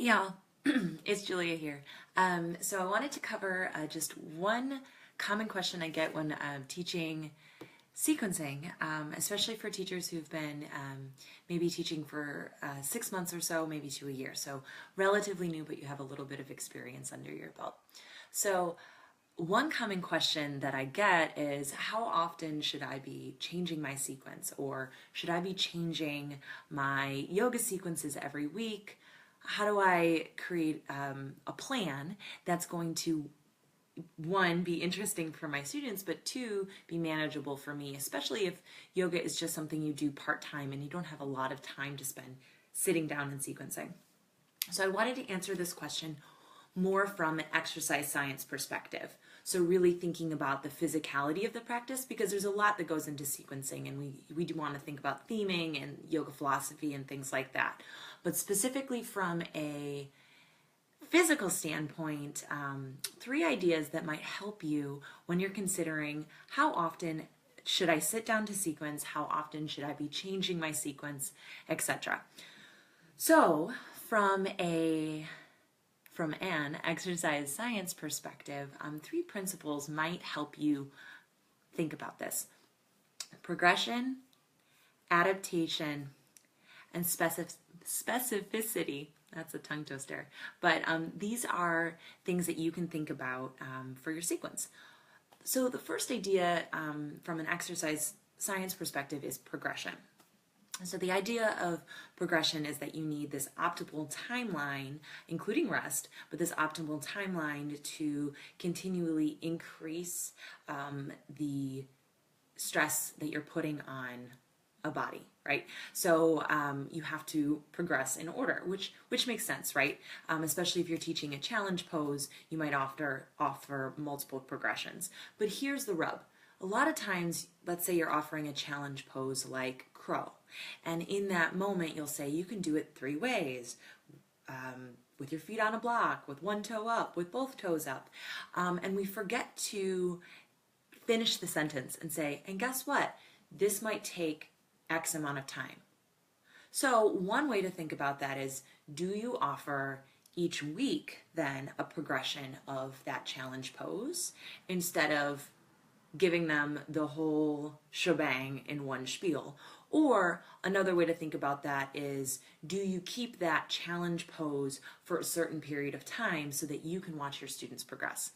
Y'all, it's Julia here. So I wanted to cover just one common question I get when teaching sequencing, especially for teachers who've been maybe teaching for 6 months or so, maybe to a year. So relatively new, but you have a little bit of experience under your belt. So one common question that I get is, how often should I be changing my sequence, or should I be changing my yoga sequences every week? How do I create a plan that's going to, one, be interesting for my students, but two, be manageable for me, especially if yoga is just something you do part-time and you don't have a lot of time to spend sitting down and sequencing. So I wanted to answer this question more from an exercise science perspective. So really thinking about the physicality of the practice, because there's a lot that goes into sequencing, and we do want to think about theming and yoga philosophy and things like that. But specifically from a physical standpoint, 3 ideas that might help you when you're considering how often should I sit down to sequence, how often should I be changing my sequence, etc. So from an exercise science perspective, 3 principles might help you think about this: progression, adaptation, and specificity. That's a tongue twister. But these are things that you can think about for your sequence. So the first idea from an exercise science perspective is progression. So the idea of progression is that you need this optimal timeline, including rest, but this optimal timeline to continually increase the stress that you're putting on a body, right? So you have to progress in order, which makes sense, right? Especially if you're teaching a challenge pose, you might offer multiple progressions. But here's the rub. A lot of times, let's say you're offering a challenge pose like crow, and in that moment you'll say you can do it 3 ways, with your feet on a block, with one toe up, with both toes up, and we forget to finish the sentence and say, and guess what? This might take X amount of time. So one way to think about that is, do you offer each week then a progression of that challenge pose instead of giving them the whole shebang in one spiel? Or another way to think about that is, do you keep that challenge pose for a certain period of time so that you can watch your students progress?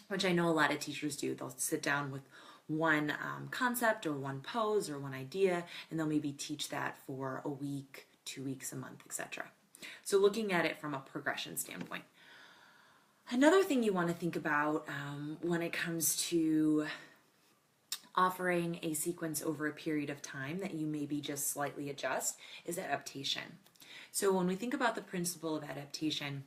Which I know a lot of teachers do. They'll sit down with one concept or one pose or one idea, and they'll maybe teach that for a week, 2 weeks, a month, etc. So looking at it from a progression standpoint. Another thing you want to think about when it comes to offering a sequence over a period of time that you maybe just slightly adjust is adaptation. So when we think about the principle of adaptation,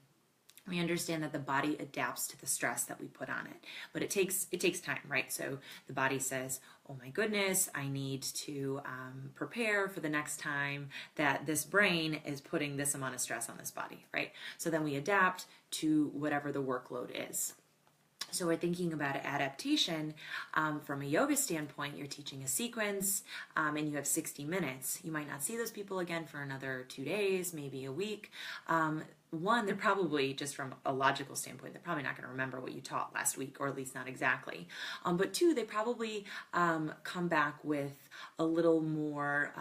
we understand that the body adapts to the stress that we put on it, but it takes time, right? So the body says, oh my goodness, I need to prepare for the next time that this brain is putting this amount of stress on this body, right? So then we adapt to whatever the workload is. So we're thinking about adaptation from a yoga standpoint. You're teaching a sequence and you have 60 minutes. You might not see those people again for another 2 days, maybe a week. One, they're probably, just from a logical standpoint, they're probably not going to remember what you taught last week, or at least not exactly. But 2, they probably come back with a little more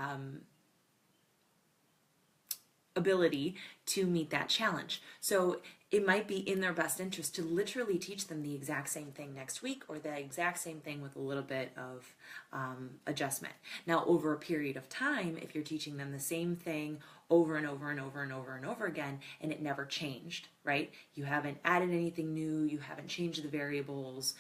ability to meet that challenge. So it might be in their best interest to literally teach them the exact same thing next week, or the exact same thing with a little bit of adjustment. Now, over a period of time, if you're teaching them the same thing over and over and over and over and over again, and it never changed, right? You haven't added anything new, you haven't changed the variables,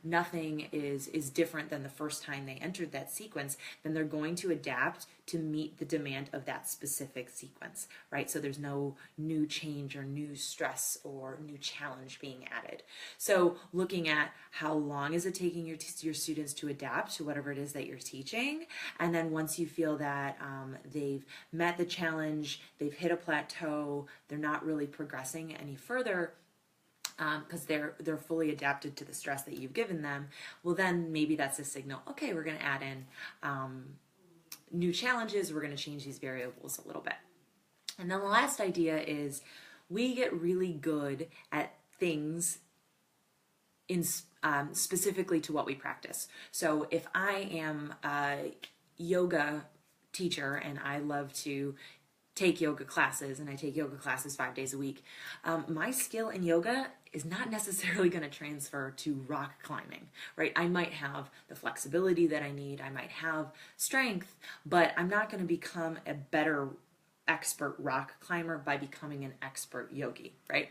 nothing is different than the first time they entered that sequence, then they're going to adapt to meet the demand of that specific sequence, right? So there's no new change or new stress or new challenge being added. So looking at how long is it taking your students to adapt to whatever it is that you're teaching, and then once you feel that they've met the challenge, they've hit a plateau, they're not really progressing any further, because they're fully adapted to the stress that you've given them, well then maybe that's a signal, okay, we're going to add in new challenges, we're going to change these variables a little bit. And then the last idea is we get really good at things in specifically to what we practice. So if I am a yoga teacher and I love to take yoga classes and I take yoga classes 5 days a week, my skill in yoga is not necessarily going to transfer to rock climbing, right? I might have the flexibility that I need, I might have strength, but I'm not going to become a better expert rock climber by becoming an expert yogi, right?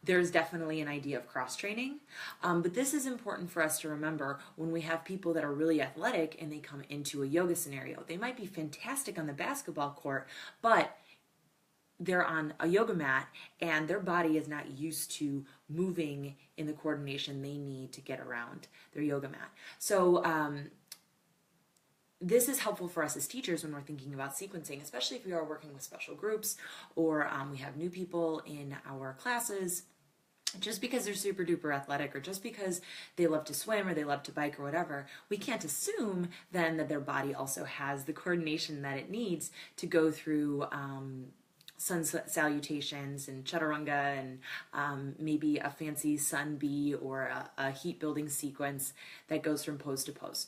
There's definitely an idea of cross training, but this is important for us to remember when we have people that are really athletic and they come into a yoga scenario. They might be fantastic on the basketball court, but they're on a yoga mat and their body is not used to moving in the coordination they need to get around their yoga mat. So this is helpful for us as teachers when we're thinking about sequencing, especially if we are working with special groups or we have new people in our classes. Just because they're super duper athletic or just because they love to swim or they love to bike or whatever, we can't assume then that their body also has the coordination that it needs to go through sun salutations and chaturanga and maybe a fancy sun bee or a heat building sequence that goes from pose to pose.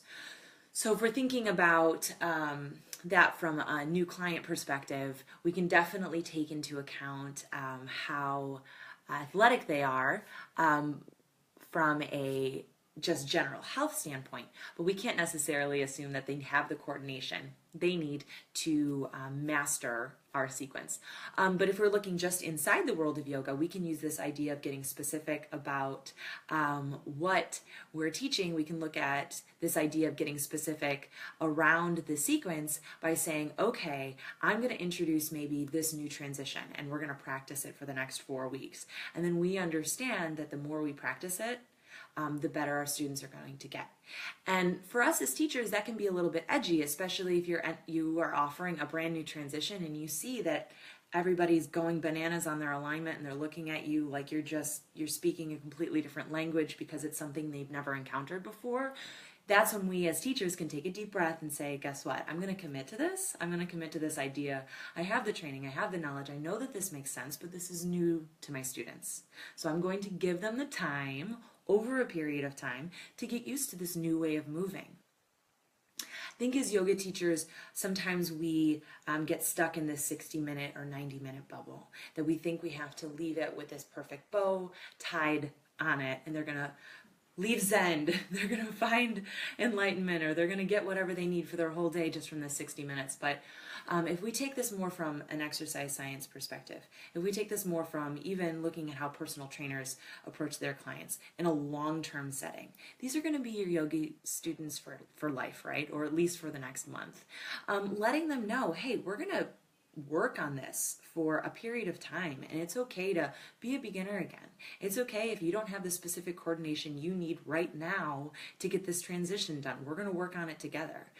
So if we're thinking about that from a new client perspective, we can definitely take into account how athletic they are from a just general health standpoint, but we can't necessarily assume that they have the coordination they need to master our sequence. But if we're looking just inside the world of yoga, we can use this idea of getting specific about what we're teaching. We can look at this idea of getting specific around the sequence by saying, okay, I'm going to introduce maybe this new transition and we're going to practice it for the next 4 weeks. And then we understand that the more we practice it, the better our students are going to get. And for us as teachers, that can be a little bit edgy, especially if you are offering a brand new transition and you see that everybody's going bananas on their alignment and they're looking at you like you're speaking a completely different language because it's something they've never encountered before. That's when we as teachers can take a deep breath and say, guess what? I'm going to commit to this. I'm going to commit to this idea. I have the training. I have the knowledge. I know that this makes sense, but this is new to my students. So I'm going to give them the time over a period of time to get used to this new way of moving. I think as yoga teachers, sometimes we get stuck in this 60-minute or 90-minute bubble, that we think we have to leave it with this perfect bow tied on it, and they're going to leave Zen, they're going to find enlightenment, or they're going to get whatever they need for their whole day just from this 60 minutes. But if we take this more from an exercise science perspective, if we take this more from even looking at how personal trainers approach their clients in a long-term setting, these are going to be your yoga students for life, right? Or at least for the next month. Letting them know, hey, we're going to work on this for a period of time, and it's okay to be a beginner again. It's okay if you don't have the specific coordination you need right now to get this transition done. We're going to work on it together.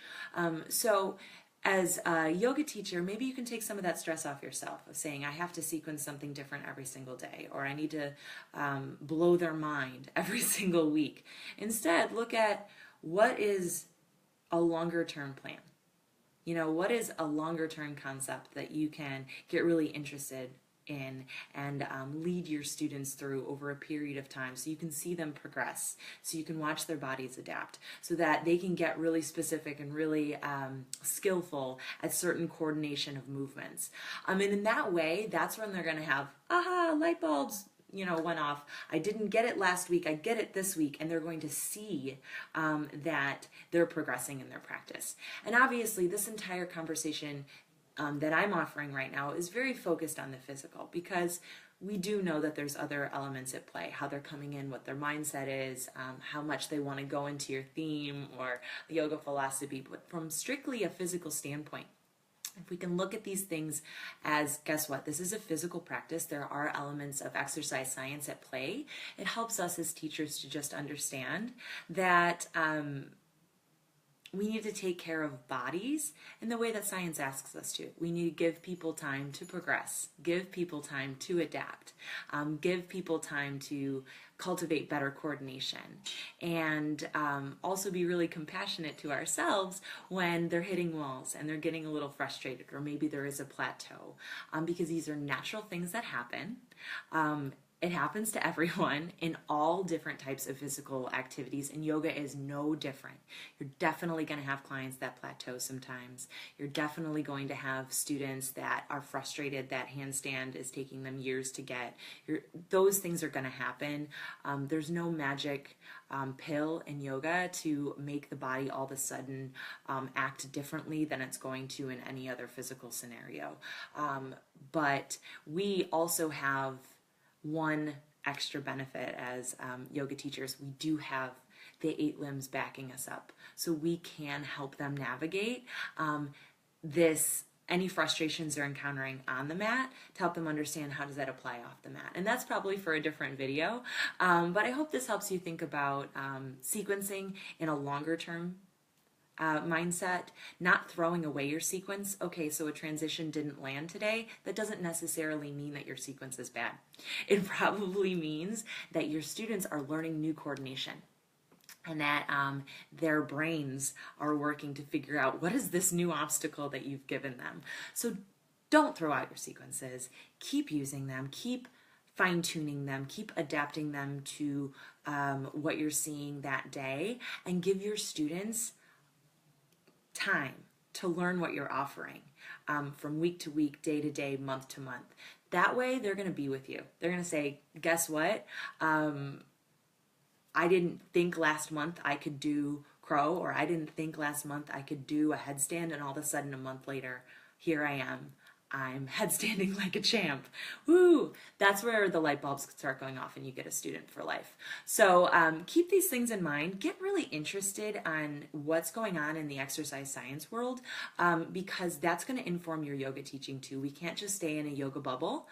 So as a yoga teacher, maybe you can take some of that stress off yourself of saying, I have to sequence something different every single day, or I need to blow their mind every single week. Instead, look at what is a longer term plan. You know, what is a longer term concept that you can get really interested in and lead your students through over a period of time so you can see them progress, so you can watch their bodies adapt, so that they can get really specific and really skillful at certain coordination of movements. And in that way, that's when they're going to have, aha, light bulbs, went off. I didn't get it last week. I get it this week. And they're going to see that they're progressing in their practice. And obviously, this entire conversation that I'm offering right now is very focused on the physical, because we do know that there's other elements at play, how they're coming in, what their mindset is, how much they want to go into your theme or the yoga philosophy. But from strictly a physical standpoint, if we can look at these things as, guess what, this is a physical practice, there are elements of exercise science at play, it helps us as teachers to just understand that we need to take care of bodies in the way that science asks us to. We need to give people time to progress, give people time to adapt, give people time to cultivate better coordination, and also be really compassionate to ourselves when they're hitting walls and they're getting a little frustrated, or maybe there is a plateau, because these are natural things that happen. It happens to everyone in all different types of physical activities, and yoga is no different. You're definitely going to have clients that plateau sometimes. You're definitely going to have students that are frustrated that handstand is taking them years to get. Those things are going to happen. There's no magic pill in yoga to make the body all of a sudden act differently than it's going to in any other physical scenario. But we also have one extra benefit as yoga teachers. We do have the 8 limbs backing us up, so we can help them navigate any frustrations they're encountering on the mat, to help them understand how does that apply off the mat. And that's probably for a different video, but I hope this helps you think about sequencing in a longer term mindset, not throwing away your sequence. Okay, so a transition didn't land today. That doesn't necessarily mean that your sequence is bad. It probably means that your students are learning new coordination, and that their brains are working to figure out what is this new obstacle that you've given them. So don't throw out your sequences. Keep using them. Keep fine-tuning them. Keep adapting them to what you're seeing that day, and give your students time to learn what you're offering from week to week, day to day, month to month. That way they're going to be with you. They're going to say, guess what? I didn't think last month I could do crow, or I didn't think last month I could do a headstand, and all of a sudden a month later, here I am. I'm headstanding like a champ. Woo! That's where the light bulbs start going off and you get a student for life. So keep these things in mind. Get really interested on what's going on in the exercise science world, because that's going to inform your yoga teaching too. We can't just stay in a yoga bubble.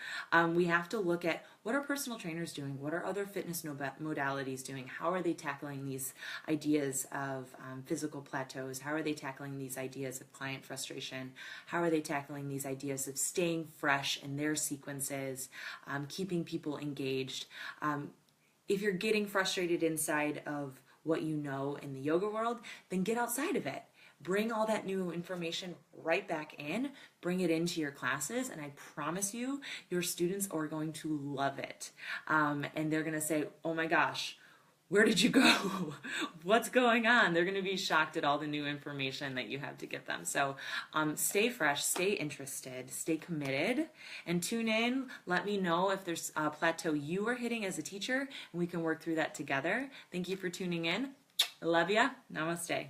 We have to look at what are personal trainers doing? What are other fitness modalities doing? How are they tackling these ideas of physical plateaus? How are they tackling these ideas of client frustration? How are they tackling these ideas of staying fresh in their sequences, keeping people engaged? If you're getting frustrated inside of what you know in the yoga world, then get outside of it. Bring all that new information right back in, bring it into your classes, and I promise you, your students are going to love it. And they're going to say, oh my gosh, where did you go? What's going on? They're going to be shocked at all the new information that you have to give them. So stay fresh, stay interested, stay committed, and tune in. Let me know if there's a plateau you are hitting as a teacher, and we can work through that together. Thank you for tuning in. I love ya. Namaste.